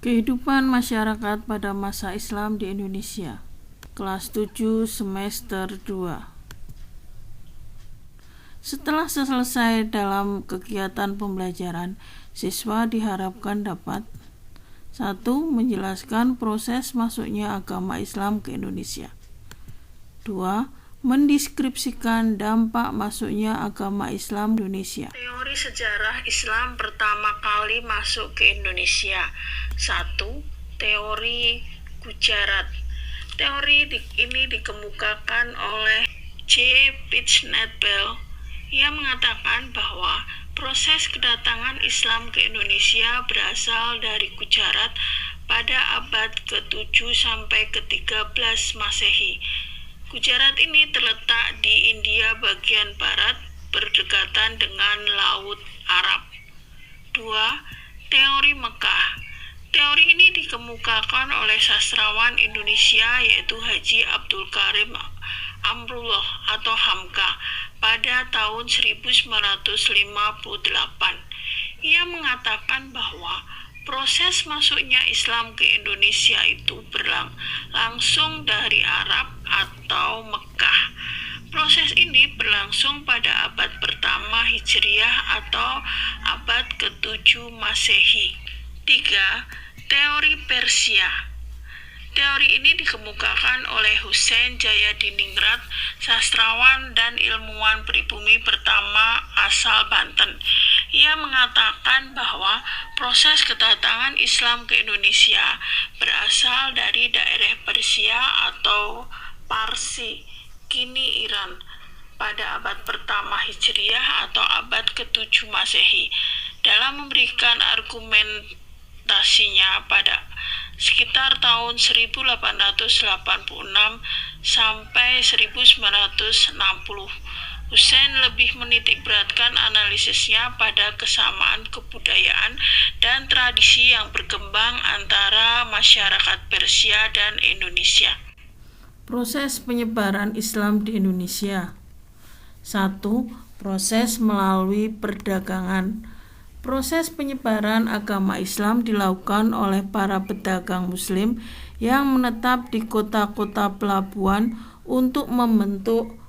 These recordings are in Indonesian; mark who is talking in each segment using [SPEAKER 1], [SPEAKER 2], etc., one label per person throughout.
[SPEAKER 1] Kehidupan masyarakat pada masa Islam di Indonesia. Kelas 7 semester 2. Setelah selesai dalam kegiatan pembelajaran, siswa diharapkan dapat 1. Menjelaskan proses masuknya agama Islam ke Indonesia. 2. Mendeskripsikan dampak masuknya agama Islam di Indonesia.
[SPEAKER 2] Teori sejarah Islam pertama kali masuk ke Indonesia. 1. Teori Gujarat. Teori ini dikemukakan oleh J. Pitznebel. Ia mengatakan bahwa proses kedatangan Islam ke Indonesia berasal dari Gujarat pada abad ke-7 sampai ke-13 Masehi. Gujarat ini terletak di India bagian barat, berdekatan dengan Laut Arab. 2. Teori Mekah. Teori ini dikemukakan oleh sastrawan Indonesia yaitu Haji Abdul Karim Amrullah atau Hamka pada tahun 1958. Ia mengatakan bahwa proses masuknya Islam ke Indonesia itu berlangsung dari Arab atau Mekah. Proses ini berlangsung pada abad pertama Hijriah atau abad ke-7 Masehi. 3. Teori Persia. Teori ini dikemukakan oleh Husein Jayadiningrat, sastrawan dan ilmuwan pribumi pertama asal Banten. Ia mengatakan bahwa proses kedatangan Islam ke Indonesia berasal dari daerah Persia atau Parsi, kini Iran, pada abad pertama Hijriah atau abad ke-7 Masehi. Dalam memberikan argumentasinya pada sekitar tahun 1886 sampai 1960, Husein lebih menitikberatkan analisisnya pada kesamaan kebudayaan dan tradisi yang berkembang antara masyarakat Persia dan Indonesia.
[SPEAKER 1] Proses penyebaran Islam di Indonesia. 1. Proses melalui perdagangan. Proses penyebaran agama Islam dilakukan oleh para pedagang Muslim yang menetap di kota-kota pelabuhan untuk membentuk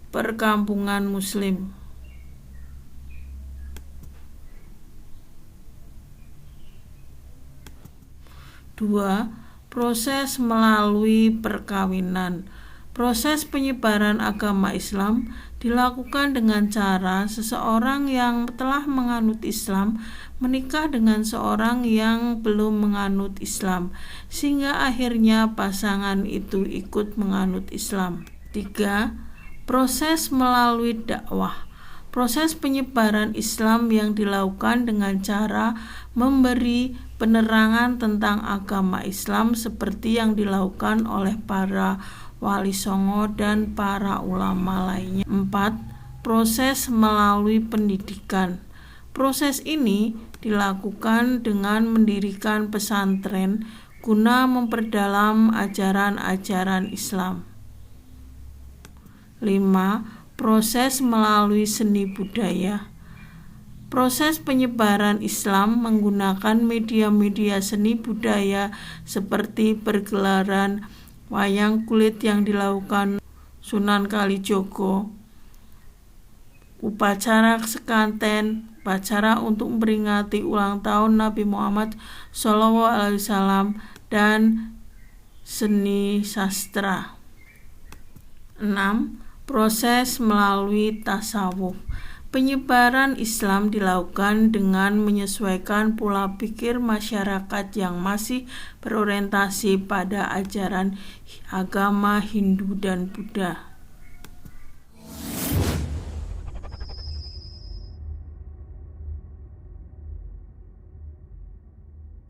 [SPEAKER 1] perkampungan Muslim. 2. Proses melalui perkawinan. Proses penyebaran agama Islam dilakukan dengan cara seseorang yang telah menganut Islam menikah dengan seorang yang belum menganut Islam, sehingga akhirnya pasangan itu ikut menganut Islam. 3. Proses melalui dakwah. Proses penyebaran Islam yang dilakukan dengan cara memberi penerangan tentang agama Islam seperti yang dilakukan oleh para Wali Songo dan para ulama lainnya. 4. Proses melalui pendidikan. Proses ini dilakukan dengan mendirikan pesantren guna memperdalam ajaran-ajaran Islam. 5. Proses melalui seni budaya. Proses penyebaran Islam menggunakan media-media seni budaya seperti pergelaran wayang kulit yang dilakukan Sunan Kalijogo, upacara sekanten, upacara untuk memperingati ulang tahun Nabi Muhammad SAW, dan seni sastra. 6. Proses melalui tasawuf. Penyebaran Islam dilakukan dengan menyesuaikan pola pikir masyarakat yang masih berorientasi pada ajaran agama Hindu dan Buddha.